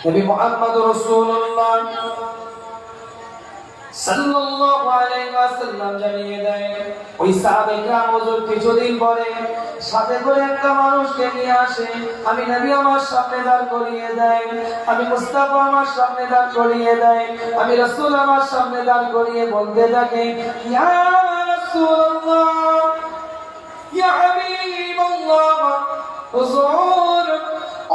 নবী মুহাম্মদ রাসূলুল্লাহ সাল্লাল্লাহু আলাইহি ওয়াসাল্লাম জানিয়ে দেন, ওই সাহাবায়ে কেরাম হুজুর কিছুদিন পরে সাথে করে একটা মানুষকে নিয়ে আসে। আমি নবী আমার সামনে দাঁড় করিয়ে দেয়, আমি মুস্তাফা আমার সামনে দাঁড় করিয়ে দেয়, আমি রাসূল আমার সামনে দাঁড় করিয়ে বলতে থাকে, ইয়া রাসূলুল্লাহ, ইয়া হাবিবাল্লাহ, হুজুর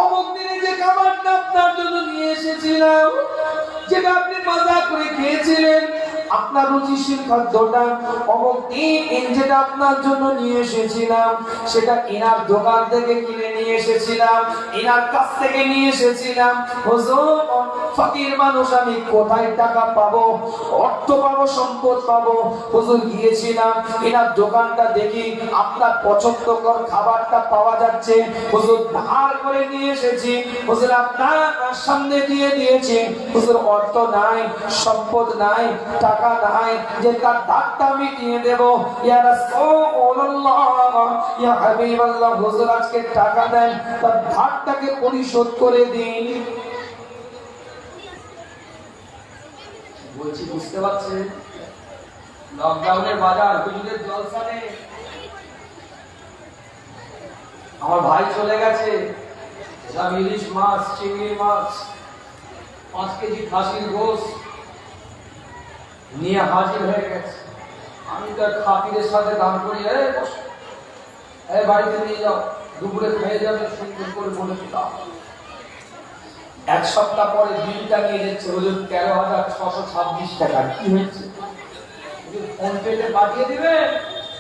অমুক দিনে যে খাবারটা আপনার জন্য নিয়ে এসেছিলাম, যেটা আপনি মজা করে খেয়েছিলেন, আপনার রুচিশীল খাদ্যটা অমুক দিন যেটা আপনার জন্য নিয়ে এসেছিলাম, সেটা ইনার দোকান থেকে কিনে নিয়ে এসেছিলাম, ইনার কাছ থেকে নিয়ে এসেছিলাম। হুজুর ফকির মানুষ, আমি কোথায় টাকা পাবো, অর্থ পাবো, সম্পদ পাবো? হুজুর গিয়েছিলাম, ইনার দোকানটা দেখি আপনার পছন্দকর খাবারটা পাওয়া যাচ্ছে, হুজুর ধার করে নিয়ে এসেছি, হুজুর আপনার সামনে দিয়ে দিয়েছি। হুজুর অর্থ নাই, সম্পদ নাই, টাকা নাই যে তার ধারটা মিটিয়ে দেব। ইয়া রাসূলুল্লাহ, ইয়া হাবিবাল্লাহ, হুজুর আজকে টাকা দেন, তার ধারটাকে পরিশোধ করে দিন। বলছি বুঝতে পারছেন, লকডাউনের বাজার, হুজুরের জলসা নেই। আমার ভাই চলে গেছে, ইলিশ মাছ, চিংড়ি মাছ, 5 কেজি খাসির গোশত নিয়ে হাজির হয়ে গেছে। আমি তার খাতিরের সাথে দাম করি, বাড়িতে নিয়ে যাও, দুপুরে খেয়ে যাবে, সুন্দর করে বলে দিতাম। 1 সপ্তাহ পরে বিলটা নিয়ে যাচ্ছে, হুজুর 13,626 টাকা। কি হয়েছে? ফোন পেতে পাঠিয়ে দিবে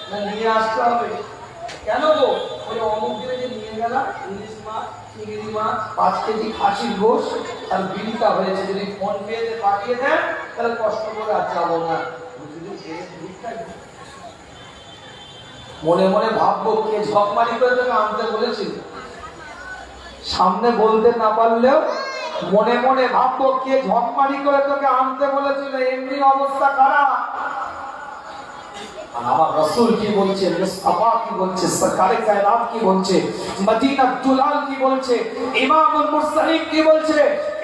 না নিয়ে আসতে হবে? কেন গো? অমুক দিনে যে নিয়ে গেলাম ইলিশ মাছ, চিংড়ি মাছ, 5 কেজি খাসির গোশত, তার বিলটা হয়েছে, যদি ফোন পেতে পাঠিয়ে দেন তাহলে কষ্ট করে আর যাবো না। মনে মনে ভাববো, কে ঝকমারি করে তোকে আনতে বলেছিল? সামনে বলতে না পারলেও মনে মনে ভাববো, কে ঝকমারি করে তোকে আনতে বলেছিল? এমনি অবস্থা খারাপ। আমার রাসূল কি বলছে, মুস্তাফা কি বলছে, সরকারে কায়নাত কি বলছে, মদিনাতুল দুলাল কি বলছে, ইমামুল মুরসালিন কি বলছে,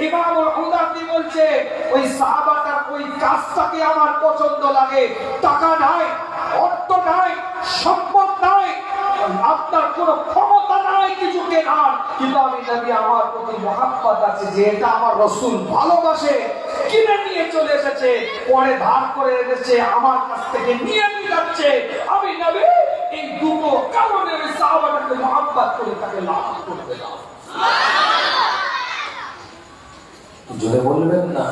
ইমামুল হুদা কি বলছে? ওই সাহাবাটার ওই কাজটাকে আমার পছন্দ লাগে। টাকা নাই, অর্থ নাই, সম্পদ নাই, আপনার কোনো ক্ষমতা নাই কিছু কেনার, কিন্তু আমি নবী আমার প্রতি মহব্বত আছে, যে এটা আমার রাসূল ভালোবাসে, কিনে নিয়ে চলে এসেছে, পরে ধার করে এনেছে, আমার কাছ থেকে নিয়ে যাচ্ছে। আমি নবী এই দুটো কারণে ওই সাহাবাটাকে মহব্বত করে তাকে লাভ করে দিলাম। জোরে বলবেন না?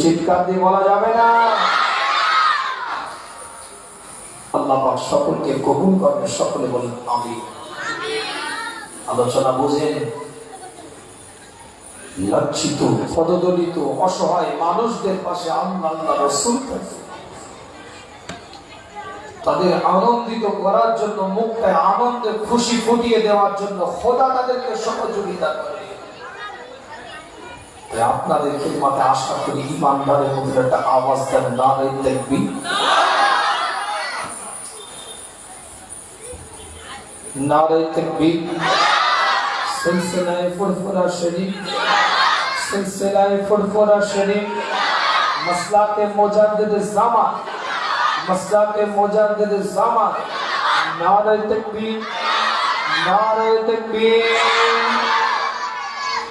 চিৎকার দিয়ে বলা যাবে না? আল্লাহ পাক সকলকে কবুল করেন, সকলে বলেন আমিন। আলোচনা বুঝেন? লজ্জিত, পদদলিত, অসহায় মানুষদের পাশে আল্লাহ রাসূল তাদের আনন্দিত করার জন্য, মুখে আনন্দে খুশি ফুটিয়ে দেওয়ার জন্য খোদা তাদেরকে সহযোগিতা করে। আপনাদের খিদমতে আশা করি ইমানদারের মধ্যে একটা আওয়াজ দেন, নারে তাকবীর, নারে তাকবীর। সিলসিলায়ে ফুরফুরা শরীফ, সিলসিলায়ে ফুরফুরা শরীফ, মাসলাকে মুজাদ্দিদ জামান, মাসলাকে মুজাদ্দিদ জামান। নারে তাকবীর, নারে তাকবীর।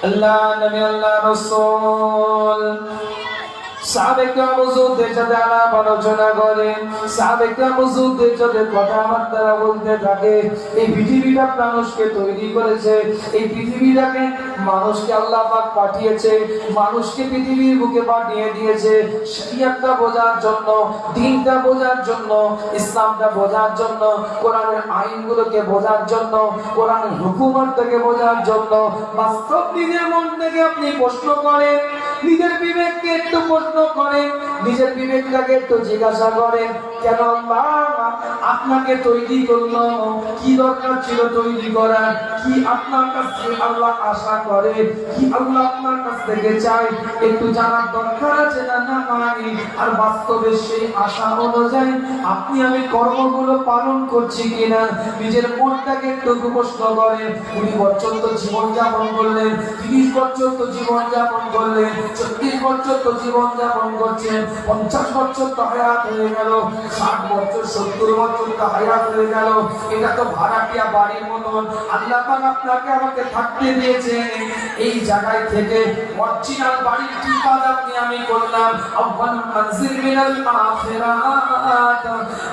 আল্লাহ নবী, আল্লাহ রাসূল। সাহাবে কেরাম হুজুরদের সাথে আলাপ আলোচনা করে, সাহাবে কেরাম হুজুরদের সাথে কথাবার্তা বলতে থাকে। এই পৃথিবীটা মানুষকে তৈরি করেছে, এই পৃথিবীটাকে মানুষকে আল্লাহ পাক পাঠিয়েছে, মানুষকে পৃথিবীর বুকে পাঠিয়ে দিয়েছে শরীয়তটা বোঝার জন্য, দ্বীনটা বোঝার জন্য, ইসলামটা বোঝার জন্য, কোরআনের আইনগুলোকে বোঝার জন্য, কোরআনের হুকুমতটাকে বোঝার জন্য। বাস্তব নিজের মন থেকে আপনি প্রশ্ন করেন, নিজের বিবেককে একটু প্রশ্ন করেন, নিজের বিবেকটাকে একটু জিজ্ঞাসা করেন, কেন আল্লাহ আপনাকে তৈরি করলো, কি দরকার ছিল তৈরি করার, কি আপনার কাছ থেকে আল্লাহ আশা করে, কি আল্লাহ আপনার কাছ থেকে চায়, একটু জানার দরকার আছে না নাই? আর বাস্তবে সেই আশা অনুযায়ী আপনি আমি কর্মগুলো পালন করছি কিনা, নিজের মনটাকে একটু প্রশ্ন করে। 20 বছর তো জীবন যাপন করলেন, 30 বছর তো জীবন যাপন করলেন, 40 বছর তো জীবন যাপন করছেন, 50 বছর তো হায়াত হয়ে গেল, 60 বছর 70 বছর তো হায়াত হয়ে গেল। এটা তো ভাড়াটিয়া বাড়ির মতন আল্লাহ পাক আপনাকে আমাকে থাকতে দিয়েছে। এই জায়গায় থেকে অরিজিনাল বাড়ির কি কাজ আপনি আমি করলাম? আউয়াল মানজিল মিনাল আখিরাত,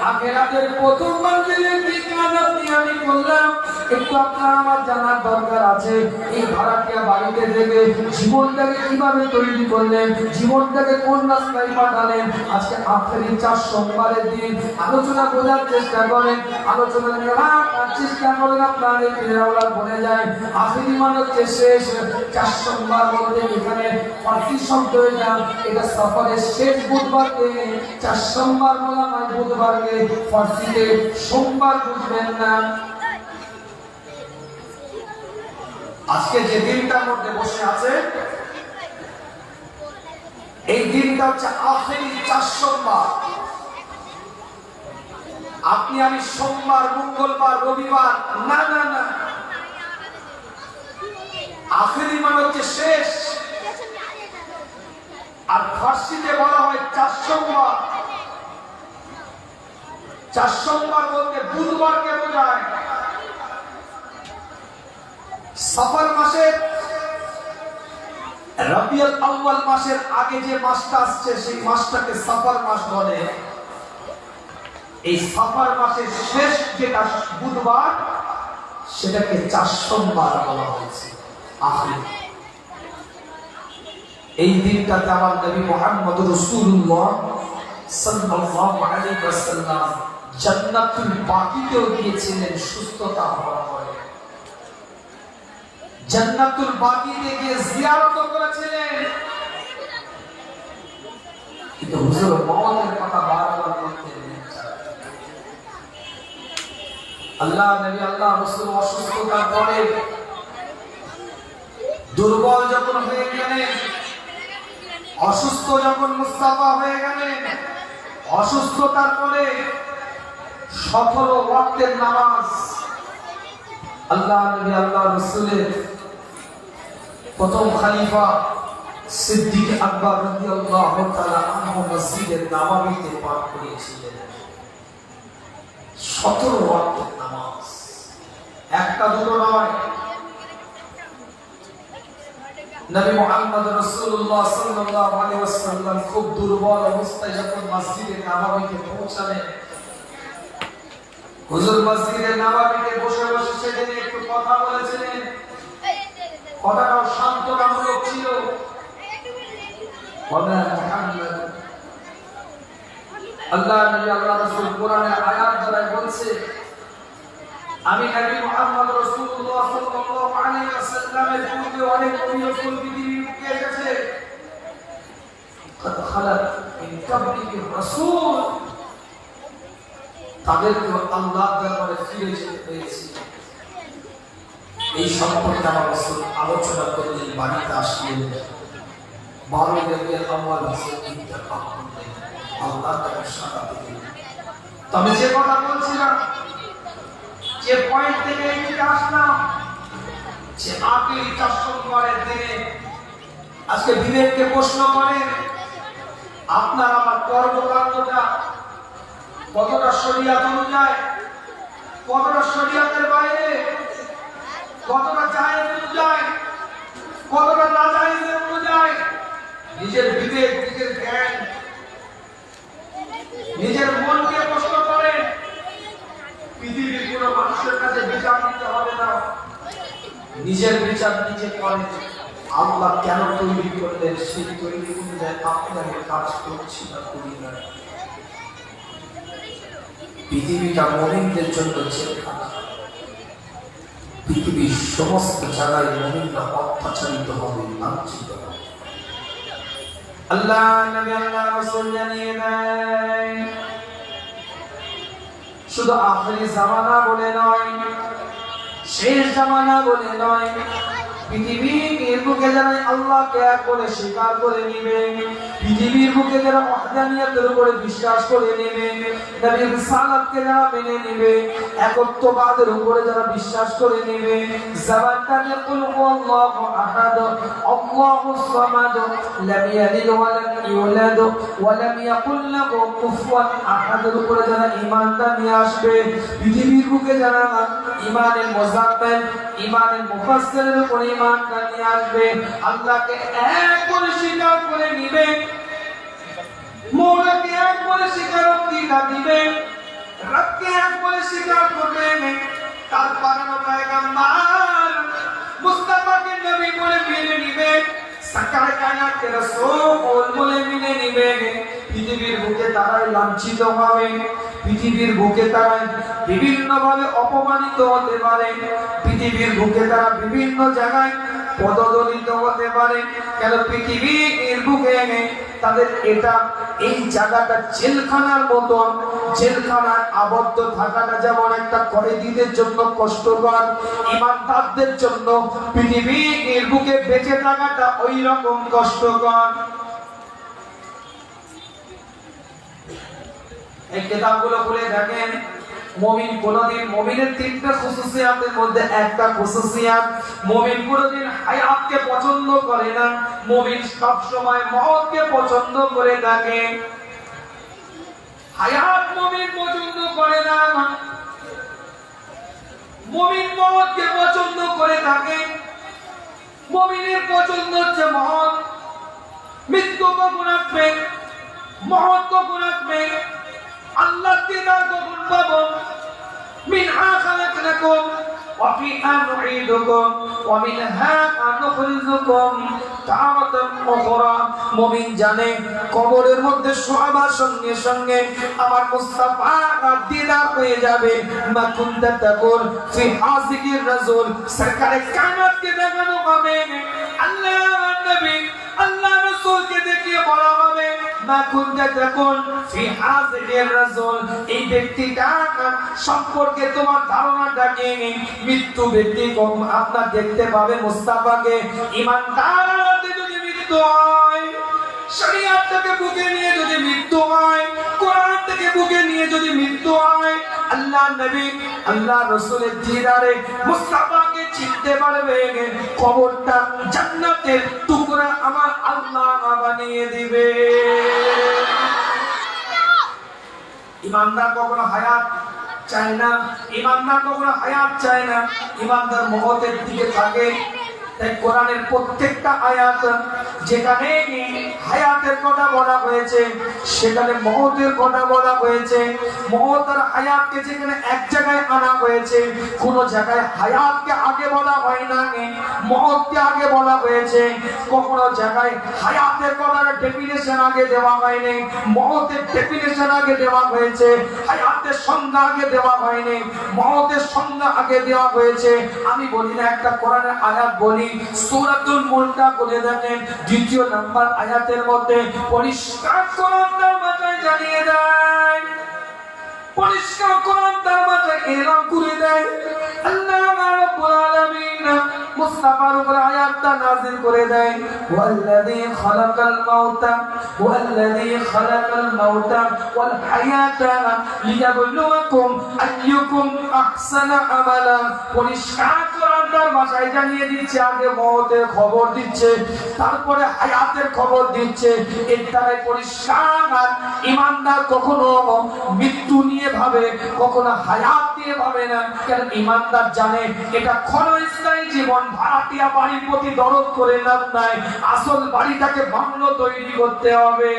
আখিরাতের প্রথম মঞ্জিলের কি কাজ আপনি আমি করলাম? একটু আপনার আমার জানার দরকার আছে। এই ভাড়াটিয়া বাড়িতে থেকে জীবনটাকে কিভাবে তৈরি করলেন, জীবনটাকে কোন রাস্তায় পাঠালেন? আজকে আখেরি 4 সোমবারের দিন আলোচনা করার চেষ্টা করেন, আলোচনা করার চেষ্টা করেন। আপনার এই প্রেরণা বলে যায় আখেরি মানে হচ্ছে শেষ। 4 সোমবার বলতে এখানে ফার্সি শব্দ এটা, এটা সফরের শেষ বুধবারকে 4 সোমবার বলা হয়, বুধবারকে ফার্সিতে সোমবার বুঝবেন না। আজকে যে দিনটার মধ্যে বসে আছে এই দিনটা হচ্ছে আখেরি 4 সোমবার। আপনি আমি সোমবার, মঙ্গলবার, রবিবার না না না, আখেরি মানে হচ্ছে শেষ। আর ফার্সিতে বলা হয় 4 সোমবার। 4 সোমবার বলতে বুধবারকে বোঝায়। সফর মাসের রবিউল আউয়াল মাসের আগে যে মাসটা আসছে সেই মাসটাকে সফর মাস বলে। এই সফর মাসের শেষ যেটা বুধবার সেটাকে 4 সোমবার বলা হয়েছে আখির। এই দিনটাতে আমার নবী মুহাম্মদ রাসূলুল্লাহ সাল্লাল্লাহু আলাইহি ওয়াসাল্লাম জান্নাতুল বাকিতেও গিয়েছিলেন সুস্থতা হওয়ার পরে। জান্নাতুল বাকিতে গিয়ে জিয়ারত করেছিলেন, কিন্তু হুজুর মওতের কথা বারবার বলতেন। আল্লাহ নবী আল্লাহ রাসূল অসুস্থতার পরে দুর্বল যখন হয়ে গেলেন, অসুস্থ যখন মুস্তাফা হয়ে গেলেন, অসুস্থতার পরে 17 ওয়াক্তের নামাজ আল্লাহ নবী আল্লাহ রাসূলের প্রথম খলিফা সিদ্দিক আকবর রাদিয়াল্লাহু তাআলা আনহু মসজিদে নববীতে পাঠ করেছিলেন। 17 ওয়াক্তের নামাজ, একটা দুটো নয়। নবী মুহাম্মদ রাসূলুল্লাহ সাল্লাল্লাহু আলাইহি ওয়াসাল্লাম খুব দুর্বল অবস্থায় যখন মসজিদে নববীতে পৌঁছালেন, হুজুর মসজিদে নববীতে বসে বসে সেদিন একটু কথা বলেছিলেন। কথাটাও শান্তনামূলক ছিল। আল্লাহ নবী আল্লাহ রাসূল কোরআনের আয়াত দ্বারা বলছে, আমি নবী মুহাম্মদ রাসূলুল্লাহ সাল্লাল্লাহু আলাইহি ওয়াসাল্লামের পূর্বে অনেক নবী রাসূল পৃথিবীর বুকে এসেছে। কত খালাত মিন কাবলিহি রাসূল, তাদেরকে আল্লাহর দরবারে ফিরে যেতে হয়েছে। এই সম্পর্কে আমার রাসূল আলোচনা করলেন, বাড়িতে আসলেন। 12 রবিউল আউয়াল মাসে ইন্তেকাল করলেন, আল্লাহ তাকে শাহাদাত দিলেন। তবে যে কথা বলছিলাম, যে পয়েন্ট থেকে এদিকে আসলাম, যে আখেরি 4 সোমবারের দিনে আজকে বিবেককে প্রশ্ন করেন, আপনার আমার কর্মকাণ্ডটা কতটা শরীয়ত অনুযায়ী, কতটা শরীয়তের বাইরে, কতটা জায়েজ অনুযায়ী, কতটা নাজায়েজ অনুযায়ী? নিজের বিবেক, নিজের জ্ঞান, নিজের মনকে প্রশ্ন করেন। পৃথিবীর কোন মানুষের কাছে বিচার দিতে হবে না, নিজের বিচার নিজে করেন। আল্লাহ কেন তৈরি করলেন সেই তৈরি অনুযায়ী আপনাকে কাজ করছি না করি না। পৃথিবীটা মুমিনদের জন্য জেলখানা। পৃথিবীর সমস্ত জায়গায় মুমিনরা অত্যাচারিত হবে, লাঞ্ছিত হবে। আল্লাহ নবী আল্লাহ রাসূল জানিয়ে দেয়, শুধু আখেরি জামানা বলে নয়, শেষ জামানা বলে নয়, পৃথিবীর বুকে যারা আল্লাহকে এক বলে স্বীকার করে নেবে, পৃথিবীর বুকে যারা ওয়াহদানিয়তের উপরে বিশ্বাস করে নেবে, নবীর রিসালাতকে যারা মেনে নেবে, একত্ববাদের উপরে যারা বিশ্বাস করে নেবে, জাবানটাকে কুল হুয়াল্লাহু আহাদ আল্লাহুস সামাদ লাম ইয়ালিদ ওয়া লাম ইউলাদ ওয়া লাম ইয়াকুল লাহু কুফুয়ান আহাদের উপরে যারা ঈমানটা নিয়ে আসবে, পৃথিবীর বুকে যারা ঈমানের মুজাম্মিল, ঈমানের মুফাসসিরের উপরে ঈমানটা নিয়ে আসবে, আল্লাহকে এক বলে স্বীকার করে নিবে, মৌলাকে এক বলে স্বীকারোক্তিটা দিবে, রবকে এক বলে স্বীকার করবে, তার পাঠানো পয়গম্বর মুস্তাফাকে নবী বলে মেনে নিবে, সরকারে কায়নাতকে রাসূল বলে মেনে নিবে, পৃথিবীর বুকে তারাই লাঞ্ছিত হবে, পৃথিবীর বুকে তারা বিভিন্ন ভাবে অপমানিত হতে পারে, পৃথিবীর বুকে তারা বিভিন্ন জায়গায় পদদলিত হতে পারে। কেন পৃথিবীর বুকে তাদের এটা এই জায়গাটা জেলখানার মতো, জেলখানায় আবদ্ধ থাকাটা যেমন একটা কয়েদিদের জন্য কষ্টকর, ঈমানদারদের জন্য পৃথিবীর বুকে বেঁচে থাকাটা ওই রকম কষ্টকর। এই কিতাবগুলো পড়ে দেখেন, মুমিন কোনদিন, মুমিনের তিনটা খুসুসিয়াতের মধ্যে একটা খুসুসিয়াত, মুমিন কোনদিন হায়াতকে পছন্দ করে না, মুমিন সব সময় মওতকে পছন্দ করে থাকে। হায়াত মুমিন পছন্দ করে না, মুমিন মওতকে পছন্দ করে থাকে। মুমিনের পছন্দ হচ্ছে মওত, মৃত্যু কখন আসবে, মওত কখন আসবে, আল্লাহর দিদার কখন পাবো, মিনহা খালাকনাকুম ওয়া ফিহা নুঈদুকুম ওয়া মিনহা নুখরিজুকুম তারাতান উখরা। মুমিন জানে কবরের মধ্যে শোয়াবার সঙ্গে সঙ্গে আমার মুস্তাফা দিদার হয়ে যাবে। মা কুনতা তাকুল ফি হাযিহির রাসূল, সরকারে কায়নাতকে দেখানো হবে, আল্লাহর নবী আল্লাহ রাসূলকে দেখিয়ে বলা হবে মা কুনতা তাকুল ফি হাযিহির রাসূল, এই ব্যক্তিটা সম্পর্কে তোমার ধারণাটা কি? মৃত্যু ব্যক্তি আপনার দেখতে পাবে মুস্তাফাকে। ঈমানদারদের যদি মৃত্যু হয়, শরীয়ত থেকে বুকে নিয়ে যদি মৃত্যু হয়, কোরআন থেকে বুকে নিয়ে যদি মৃত্যু হয়, আল্লাহ নবী আল্লাহ রাসূলের দিদারে মুস্তাফাকে চিনতে পারবে। কবরটা জান্নাতের টুকরা আমার আল্লাহ বানিয়ে দিবে। ঈমানদার কখনো হায়াত চায় না, ঈমানদার কখনো হায়াত চায় না, ঈমানদার মওতের দিকে থাকে। তাই কোরআনের প্রত্যেকটা আয়াত যেখানে হায়াতের কথা বলা হয়েছে, সেখানে মওতের কথা বলা হয়েছে। মওত আর হায়াতকে যেখানে এক জায়গায় আনা হয়েছে, কোন জায়গায় হায়াতকে আগে বলা হয় না, মওতকে আগে বলা হয়েছে। কখনো জায়গায় হায়াতের কথার ডেফিনিশন আগে দেওয়া হয়নি, মওতের ডেফিনিশন আগে দেওয়া হয়েছে। হায়াতের সংজ্ঞা আগে দেওয়া হয়নি, মওতের সংজ্ঞা আগে দেওয়া হয়েছে। আমি বলি না, একটা কোরআনের আয়াত বলি, সূরাতুল মুলক বলে দেখেন, দ্বিতীয় নাম্বার আয়াতের মধ্যে পরিষ্কার কোরআন তার ভাষায় জানিয়ে দেয়, পরিষ্কার কোরআন তার ভাষায় এলান করে দেয়। আল্লাহ রাব্বুল আলামিন মুস্তাফার উপর আয়াতটা নাযিল করে দেয়, ওয়াল্লাযী খালাকাল মাউতা ওয়াল হায়াতা লিয়াবলুয়াকুম আইয়ুকুম আহসানু আমালা। পরিষ্কার কোরআন তার ভাষায় জানিয়ে দিচ্ছে, আগে মওতের খবর দিচ্ছে, তারপরে হায়াতের খবর দিচ্ছে। এর দ্বারা পরিষ্কার ঈমানদার কখনো মৃত্যু নিয়ে ভাবে, কখনো হায়াত নিয়ে ভাবে না। কারণ ঈমানদার জানে এটা ক্ষণস্থায়ী জীবন, ভাড়াটিয়া বাড়ির প্রতি দরদ করে লাভ নাই, আসল বাড়িটাকে বাংলো তৈরি করতে হবে।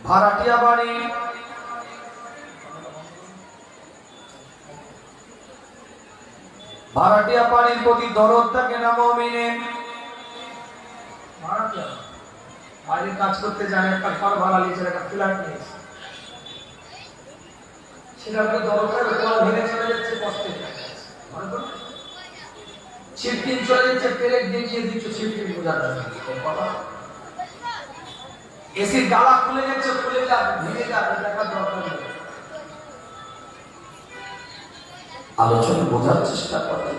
ভাড়াটিয়া বাড়ি, ভাড়াটিয়া বাড়ির প্রতি দরদ থাকে না মুমিনের। ভাড়াটিয়া বাড়ির কাজ করতে যায়, একটা ঘর ভাড়া নিয়েছে, একটা ফ্ল্যাট নিয়েছে, সেটাকে দরদ থাকে, তোমার ভেঙে চলে যাচ্ছে, কষ্টে শিফটিং চলে যাচ্ছে, প্লেট দেখিয়ে দিচ্ছ শিফটিং বোঝার জন্য। এসির গালা খুলে যাচ্ছে, খুলে যাবে, ভেঙে যাবে, দেখার দরকার নেই। আলোচনা বোঝার চেষ্টা করে,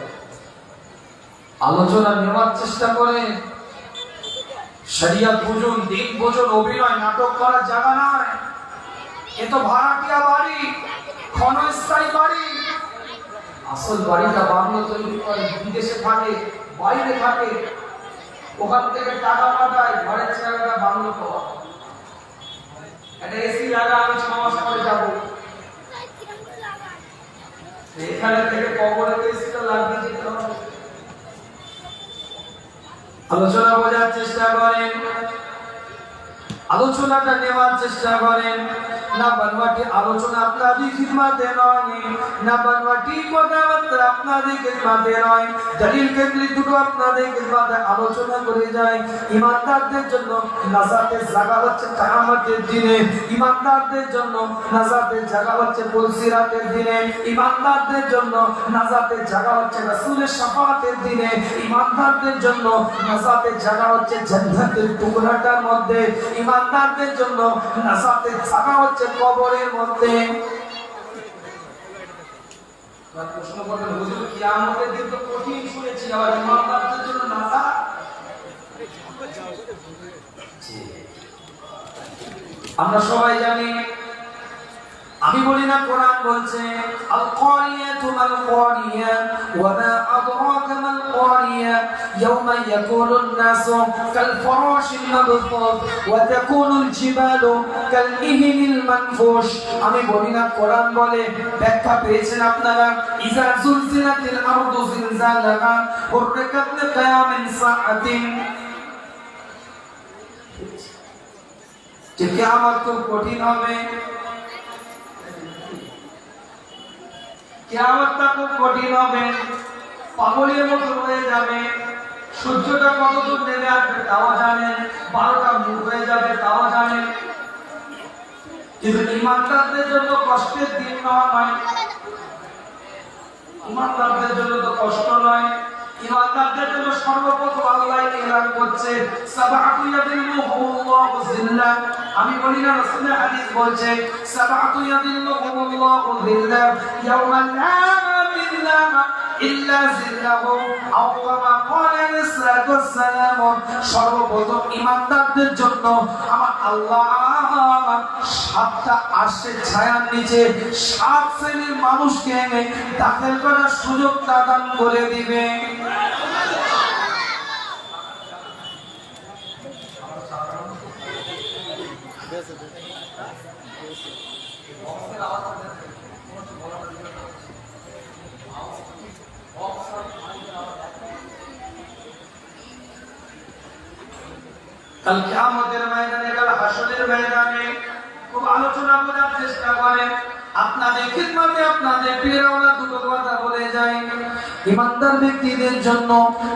আলোচনা নেওয়ার চেষ্টা করে। শরিয়ত বুঝুন, দিন বুঝুন। অভিনয় নাটক করার জায়গা নয়। এ তো ভাড়াটিয়া বাড়ি, ক্ষণস্থায়ী বাড়ি। আসল বাড়িটা বাংলো তৈরি করে, বিদেশে থাকে, বাইরে থাকে, ওখান থেকে টাকা পাঠায়, ঘরের জায়গাটা বাংলো পাওয়া। একটা এসি লাগা, আমি 6 মাস পরে যাবো। এখানে থেকে কবরে এসিটা লাগিয়ে যেতে হবে। আলোচনা বোঝার চেষ্টা করেন, আলোচনাটা নেওয়ার চেষ্টা করেন। না বানওয়াটি আলোচনা আপনাদের খিদমতে নয়, না বানওয়াটি কথাবার্তা আপনাদের খিদমতে নয়। দলিল কেবলি দুটো আপনাদের খিদমতে আলোচনা করে যায়। ইমানদারদের জন্য নাজাতের জায়গা হচ্ছে কিয়ামতের দিনে, ইমানদারদের জন্য নাজাতের জায়গা হচ্ছে পুলসিরাতের দিনে, ইমানদারদের জন্য নাজাতের জায়গা হচ্ছে রাসূলের শাফাআতের দিনে, ইমানদারদের জন্য নাজাতের জায়গা হচ্ছে জান্নাতের টুকরাটার মধ্যে, ইমানদারদের জন্য নাজাতের জায়গা হচ্ছে কবরের মধ্যে। প্রশ্ন করবেন, হুজুর কিয়ামতের দিন তো কঠিন শুনেছি, আবার ইমানদারদের জন্য নাজাত? আমরা সবাই জানি, আমি বলি না, কোরআন বলছে আল কারিয়াতু মাল কারিয়া ওয়া মা আদরাকা মাল কারিয়া ইয়াওমা ইয়াকুনুন নাসু কাল ফারাশিল মাবথুথ ওয়া তাকুনুল জিবালু কাল ইহনিল মানফুশ। আমি বলি না, কোরআন বলে। ব্যাখ্যা পেয়েছেন আপনারা? ইযা যুলজিলাতিল আরদু জিলজালাহা উররিকাত লিকিয়ামিন সাআতিন। যে কিয়ামত খুব কঠিন হবে, কিয়ামতটা খুব কঠিন হবে, পাগলের মতো হয়ে যাবে। সূর্যটা কত দূর নেমে আসবে তাও জানেন, 12টা মুখ হয়ে যাবে তাও জানেন। কিন্তু ইমানদারদের জন্য কষ্টের দিন নয়, ইমানদারদের জন্য তো কষ্ট নয়। ইমানদারদের জন্য সর্বপ্রথম আল্লাহ এলান করছে সাবআতু ইয়াদিল্লুহুমুল্লাহু যিল্লা। আমি বলি না, রাসূলের হাদিস বলছে সাবআতু ইয়াদিল্লুহুমুল্লাহু যিল্লা ইয়াওমা লা যিল্লা ইল্লা যিল্লাহু আও কামা ক্বালা আলাইহিসসালাতু ওয়াসসালাম। সর্বপ্রথম ইমানদারদের জন্য আমার আল্লাহ 7টা আরশের ছায়ার নিচে 7 শ্রেণীর মানুষকে দাখিল করার সুযোগ দান করে দিবে। কাল কিয়ামতের ময়দানে, কাল হাসরের ময়দানে খুব আলোচনা করার চেষ্টা করেন। আপনাদের খিদমতে আপনাদের প্রিয়রা দুটো কথা বলে যায়। ইমানদার ব্যক্তিদের জন্য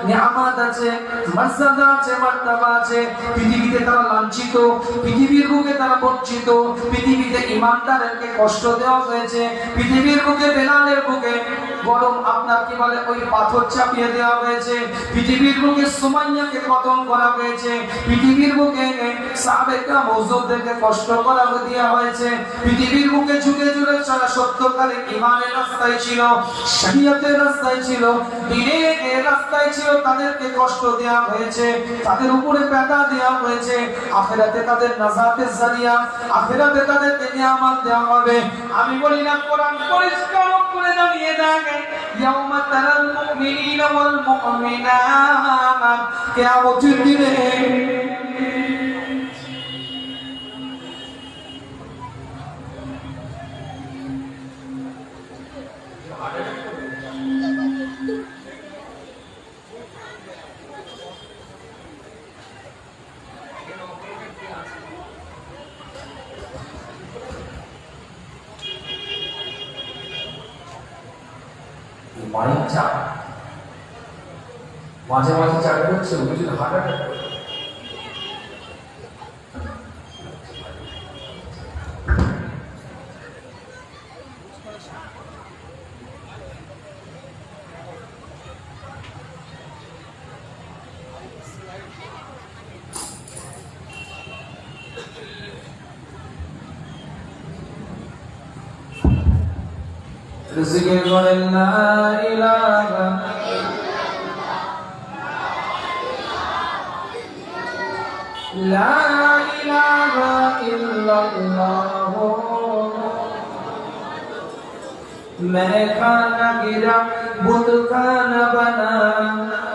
নিয়ামত আছে, মর্যাদা আছে, মার্তবা আছে। পৃথিবীতে তারা লাঞ্ছিত, পৃথিবীর বুকে তারা বঞ্চিত, পৃথিবীতে ইমানদারকে কষ্ট দেওয়া হয়েছে, পৃথিবীর বুকে বেলালের বুকে গরম আপনার কি বলে ওই পাথর চাপিয়ে দেওয়া হয়েছে, পৃথিবীর বুকে সুমাইয়াকে কতল করা হয়েছে, পৃথিবীর বুকে সাহাবায়ে হুজুরদেরকে কষ্ট করা দেওয়া হয়েছে, পৃথিবীর বুকে যুগে যুগে যারা সত্যকালে ঈমানের রাস্তায় ছিল, শরীয়তের রাস্তায় ছিল, দ্বীনের রাস্তায় ছিল, তাদেরকে কষ্ট দেওয়া হয়েছে, তাদের উপরে পেটা দেওয়া হয়েছে। আখিরাতে তাদের নাজাতের জারিয়া, আখিরাতে তাদেরকে নিয়ামত দেওয়া হবে। আমি বলি না, কোরআন পরিষ্কার করে জানিয়ে দেয় ইয়াউমা তারাল মুমিনিনা ওয়াল মুমিনাত, কিয়ামতের দিনে মাইক চাপ মাঝে মাঝে চাপ করছে, বুঝলি হার্ট অ্যাটাক করে। জিকির করেন লা ইলাহা লা ইলাহা ইল্লাল্লাহ मैं खाना गिरा बुत खाना बना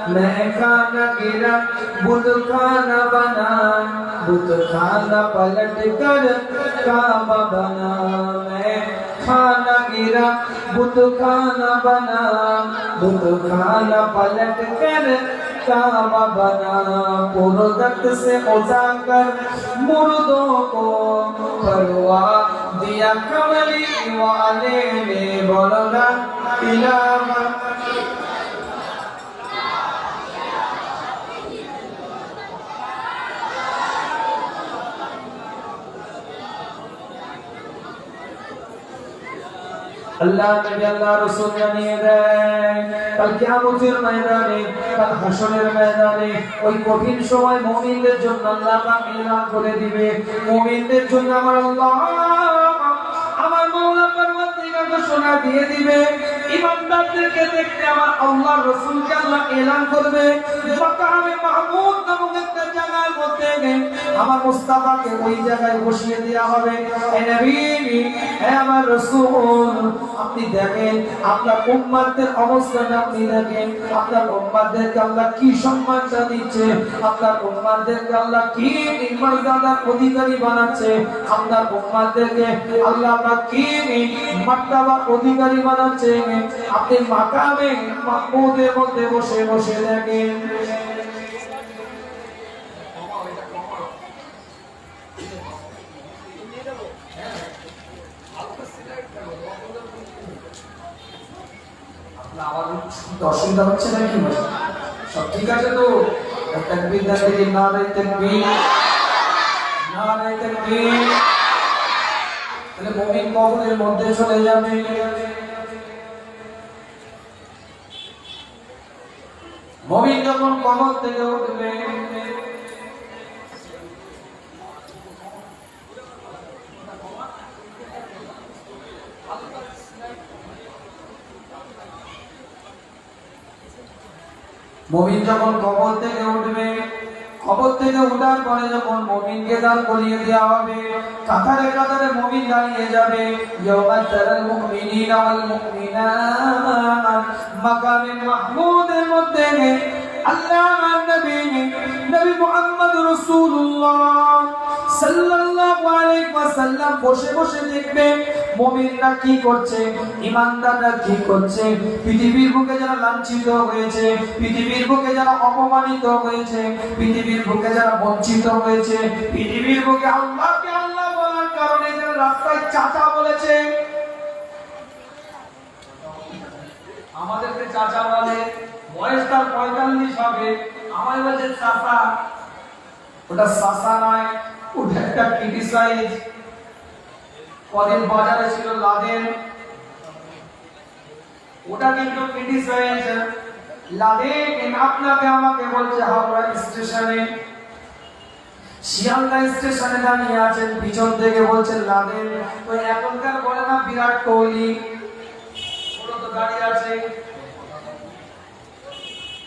मैं खाना गिरा बुत खाना बना बुत खाना पलट कर काबा बना मैं खाना गिरा बुत खाना बना बुत खाना पलट कर काबा बना पुरदत से उजागर मुर्दों को करवा दिया कमली वाले ने बोला इलाहा अल्लाह नबी अल्लाह रसूल জানিয়ে দেয় কাল কিয়ামতের ময়দানে কাল হাসরের ময়দানে ওই কঠিন সময় মুমিনদের জন্য আল্লাহ পাক এলান করে দিবে মুমিনদের জন্য আমার আল্লাহ আমার মাওলা পরওয়ারদিগার ঘোষণা দিয়ে দিবে ইমানদারদেরকে দেখতে আমার আল্লাহর রাসূলকে আল্লাহ এলান করবে মাকামে মাহমুদ নামক একটা জায়গার মধ্যে আমার মুস্তাফাকে ওই জায়গায় বসিয়ে দেওয়া হবে হে নবী হে আমার রাসূল আপনি দেখেন আপনার উম্মতের অবস্থাটা আপনি দেখেন আপনার উম্মতদেরকে আল্লাহ কি সম্মানটা দিচ্ছে আপনার উম্মতদেরকে আল্লাহ কি মর্যাদার অধিকারী বানাচ্ছে আপনার উম্মতদেরকে আল্লাহ পাক কি মার্তবার অধিকারী বানাচ্ছে আপনি মাকামে মাহমুদের মধ্যে বসে বসে দেখেন অসুবিধা হচ্ছে নাকি সব ঠিক আছে তো তাকবীর দাঁড়িয়ে নারে তাকবীর তাহলে মুমিন কবরের মধ্যে চলে যাবে মুমিন যখন কবর থেকে উঠবে মুমিন যখন কবর থেকে উঠবে কবর থেকে ওঠার পরে যখন মুমিনকে দান করিয়ে দেওয়া হবে কাতারে কাতারে মুমিন দাঁড়িয়ে যাবে ইয়াওমা তারাল মুমিনিনা ওয়াল মুমিনাত মাকামে মাহমুদের মধ্যে আল্লাহর নবী মুহাম্মদ রাসূলুল্লাহ সাল্লাল্লাহু আলাইহি ওয়াসাল্লাম বসে বসে দেখবে মুমিনরা কি করছে ঈমানদাররা কি করছে পৃথিবীর বুকে যারা লাঞ্ছিত হয়েছে পৃথিবীর বুকে যারা অপমানিত হয়েছে পৃথিবীর বুকে যারা বঞ্চিত হয়েছে পৃথিবীর বুকে আল্লাহকে আল্লাহ বলার কারণে যারা রাস্তায় চাচা বলেছে আমাদেরকে চাচা বলে বয়স তার 45 হবে আমার বলছে চাচা ওটা চাচা নয় ওটা একটা ক্রিটিসাইজ কদিন বাজারে ছিল লাদেন ওটা কিন্তু ক্রিটিসাইজ লাদেন আপনাকে আমাকে বলছে হাওড়া স্টেশনে শিয়ালদা স্টেশনে দাঁড়িয়ে আছেন পিছন থেকে বলছেন লাদেন তো এখনকার বলে না বিরাট কোহলি ওরা তো দাঁড়িয়ে আছে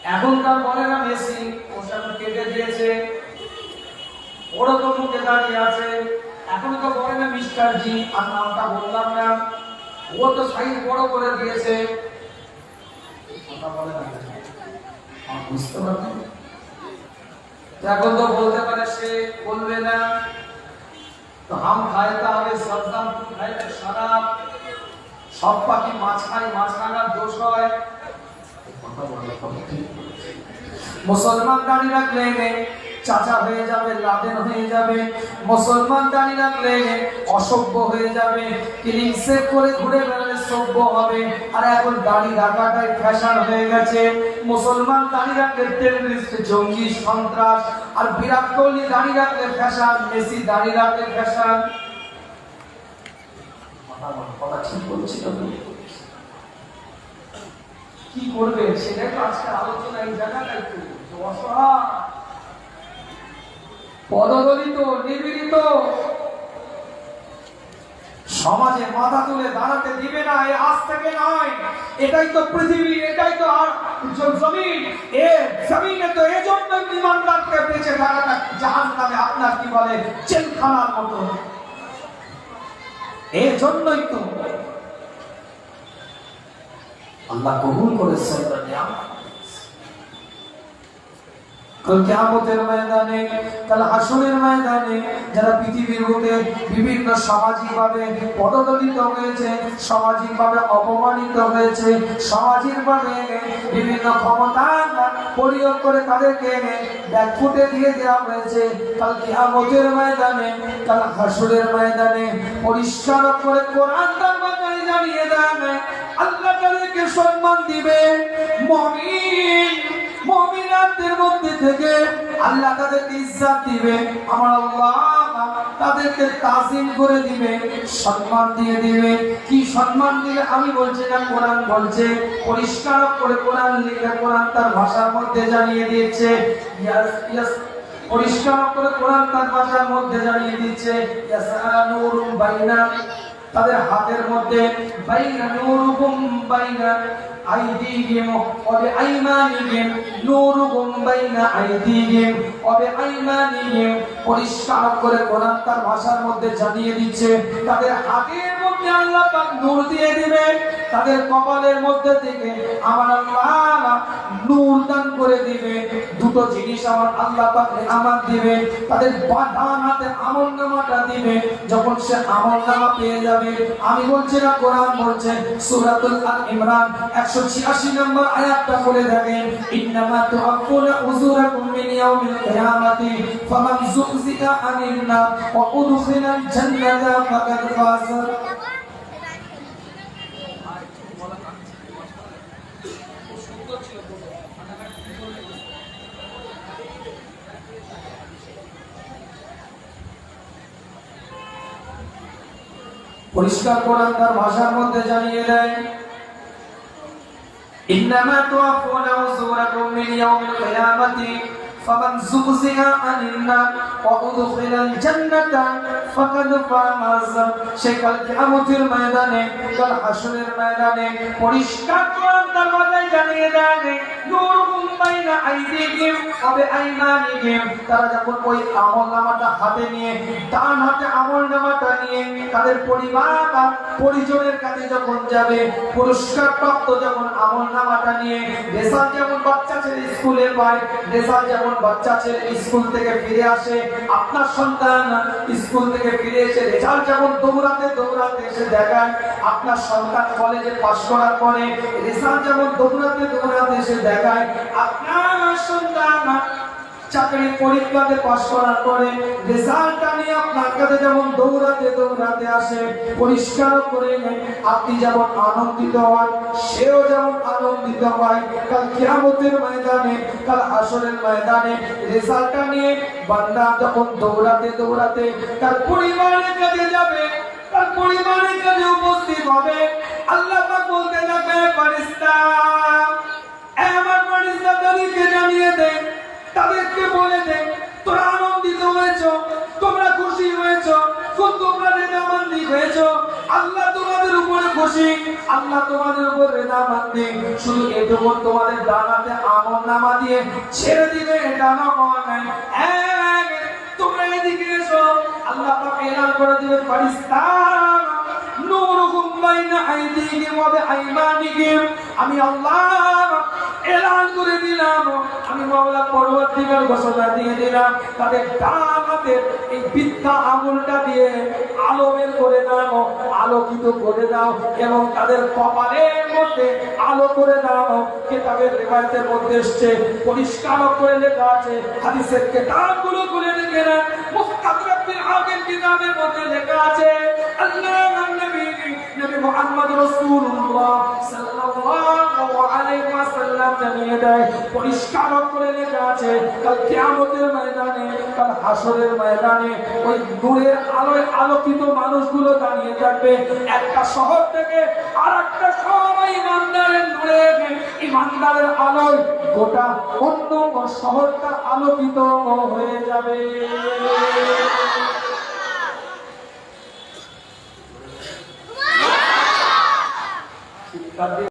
এখনকার বলে না মেসি ওটা কেটে দিয়েছে ওরা তো মুখে দাঁড়িয়ে আছে এখন তো বলে না মিস্টার জি আর নামটা বললাম না ও তো সাইজ বড় করে দিয়েছে কথা বলে না বুঝতে পারছেন এখন তো বলতে পারে সে বলবে না তো হাম খাইতে হবে সবদাম খাইতে শরাব সব পাখি মাছ খায় মাছ খাওয়ার দোষ হয় কথা বলে মুসলমান দাঁড়িয়ে রাখলে চাচা হয়ে যাবে লাদেন হয়ে যাবে মুসলমান দাঁড়িয়ে রাখলে অসভ্য হয়ে যাবে ক্লিন সেভ করে ঘুরে বেড়ালে সভ্য হবে আর এখন দাড়ি রাখাটাই ফ্যাশন হয়ে গেছে মুসলমান দাঁড়িয়ে রাখলে টেররিস্ট জঙ্গি সন্ত্রাস আর বিরাট কোহলি দাঁড়িয়ে রাখলে ফ্যাশন মেসি দাঁড়িয়ে রাখলে ফ্যাশন কথা ঠিক বলছি তো কি করবে সেটাই তো আজকে আলোচনা এই জায়গাটাই তো অসহায় পদদলিত নিপীড়িত সমাজে সমাজে মাথা তুলে দাঁড়াতে দিবে না। এই আজ থেকে নয়, এটাই তো পৃথিবী, এটাই তো আর জমিন। এ জমিনে তো এজন্য ইমানদারকে বেঁচে থাকাটা জাহান্নামে আপনার কি বলে জেলখানার মতো। এই জন্যই তো আল্লাহ কবুল করেছেন কাল কিয়ামতের ময়দানে, কাল হাসরের ময়দানে যারা পৃথিবীর বুকে বিভিন্ন সামাজিকভাবে পদদলিত হয়েছে, সামাজিকভাবে অপমানিত হয়েছে, সামাজিকভাবে বিভিন্ন ক্ষমতা প্রয়োগ করে তাদেরকে ব্যাকফুটে দিয়ে দেওয়া হয়েছে, কাল কিয়ামতের ময়দানে, কাল হাসরের ময়দানে পরিষ্কার করে কোরআন তার মাঝে জানিয়ে দেন আল্লাহ তাদেরকে সম্মান দিবে। মুমিনদের মধ্যে থেকে আল্লাহ তাদেরকে ইজ্জত দিবে, আমার আল্লাহ তাদেরকে তাজিম করে দিবে, সম্মান দিয়ে দিবে। কি সম্মান দিবে আমি বলছি না, কোরআন বলছে, পরিষ্কার করে কোরআন লিখে কোরআন তার ভাষার মধ্যে জানিয়ে দিয়েছে। পরিষ্কার করে কোরআন তার ভাষার মধ্যে জানিয়ে দিচ্ছে ইয়াসানুরুম বাইনা, তাদের হাতের মধ্যে বাইনা নূরুকুম বাইনা আইদিহিম ওয়া বিআইমানিহিম, নূরুকুম বাইনা আইদিহিম ওয়া বিআইমানিহিম। পরিষ্কার করে কোরআন তার ভাষার মধ্যে জানিয়ে দিচ্ছে তাদের হাতের মধ্যে আল্লাহ পাক নূর দিয়ে দিবে, তাদের কপালের মধ্যে থেকে আমার আল্লাহ নূর দান করে দিবে। দুটো জিনিস আমার আল্লাহ পাক নিয়ামত দিবে, তাদের ডান হাতে আমলনামাটা দিবে। যখন সে আমলনামা পেয়ে যাবে, আমি বলছি না কোরআন বলছে, সূরাতুল আল ইমরান 186 নম্বর আয়াতটা বলে দেখেন, ইন্নামা তুআফুনা উযুরাকুম মিন ইয়াউমিল কিয়ামাতি ফামান যুযিকা আনিন নার ওয়া উদখিলাল জান্নাতা ফাকাদ ফাজ। পরিষ্কার কোরআন তার ভাষার মধ্যে জানিয়ে দেয়, ইন্নামা তুআফুনা উযুরাকুম মিন ইয়াউমিল কিয়ামাতি ফামান যুযিহা আনিন নার ওয়া উদখিলাল জান্নাতা ফাকাদ ফাজ। সে কাল কিয়ামতের ময়দানে, কাল হাসরের ময়দানে পরিষ্কার কোরআন তার ভাষায় জানিয়ে দেয়, নূরুকুম বাইনা আইদিহিম ওয়া বিআইমানিহিম। তারা যখন ওই আমলনামাটা হাতে নিয়ে, ডান হাতে আমলনামাটা নিয়ে তাদের পরিবার পরিজনের কাছে যখন যাবে, পুরস্কার প্রাপ্ত যখন আমলনামাটা নিয়ে, রেজাল্ট যেমন বাচ্চা ছেলে স্কুলে পায়, রেজাল্ট যেমন বাচ্চা ছেলে স্কুল থেকে ফিরে আসে, আপনার সন্তান স্কুল থেকে ফিরে এসে রেজাল্ট যেমন দৌড়াতে দৌড়াতে এসে দেখায়, আপনার সন্তান কলেজে পাশ করার পরে রেজাল্ট যেমন দৌড়াতে দৌড়াতে এসে দেখায়, আপনার সন্তান চাকরি পরীক্ষাতে পাশ করার পরে রেজাল্টটা নিয়ে আপনার কাছে যেমন দৌড়াতে দৌড়াতে আসে, পরিষ্কার করে আপনি যেমন আনন্দিত হন, সেও যেমন আনন্দিত হয়। কাল কিয়ামতের ময়দানে, কাল হাসরের ময়দানে রেজাল্টটা নিয়ে বান্দা যখন দৌড়াতে দৌড়াতে তার পরিবারের কাছে যাবে, তার পরিবারের কাছে উপস্থিত হবে, আল্লাহ পাক বলতে থাকবে, ফেরেশতা আমার ফেরেশতা তাদেরকে জানিয়ে দেন, তাদেরকে বলে দেন, তোমরা আনন্দিত হয়েছো, তোমরা খুশি হয়েছো, তোমরা রেজামান্দি হয়েছো, আল্লাহ তোমাদের উপরে খুশি, আল্লাহ তোমাদের উপর রেজামান্দি। শুধু এটুকু তোমাদের ডানাতে আমলনামা দিয়ে ছেড়ে দিবে, এটা নয়, তোমরা এদিকে এসো, আল্লাহ পাক এলান করে দিবে, ফেরেশতা নূরুকুম বাইনা আইদিহিম ওয়া বিআইমানিহিম। আমি আল্লাহ এলান করে দিলাম, আমি মাওলা পরবর্তীকাল ঘোষণা দিয়ে দিলাম, তাদের ডান হাতের এই বৃদ্ধা আঙুলটা দিয়ে আলো বের করে দাও, আলোকিত করে দাও, এবং তাদের কপালের মধ্যে আলো করে দাও। কিতাবের রিওয়ায়াতের মধ্যে এসেছে, পরিষ্কার করে লেখা আছে, হাদিসের কিতাবগুলো খুলে দেখেন, মুস্তাদরাক বিল আকিল কিতাবের মধ্যে লেখা আছে, আল্লাহর নবী মুহাম্মদ রাসূলুল্লাহ সাল্লাল্লাহু আলাইহি ওয়াসাল্লাম জানিয়ে দেয়, পরিষ্কার করে লেখা আছে, কাল কিয়ামতের ময়দানে, কাল হাসরের ময়দানে ওই নূরের আলোয় আলোকিত মানুষগুলো দাঁড়িয়ে থাকবে, একটা শহর থেকে আরেকটা শহর ইমানদারের নূরে, ইমানদারের আলোয় গোটা অন্য শহরটা আলোকিত হয়ে যাবে। রব্বি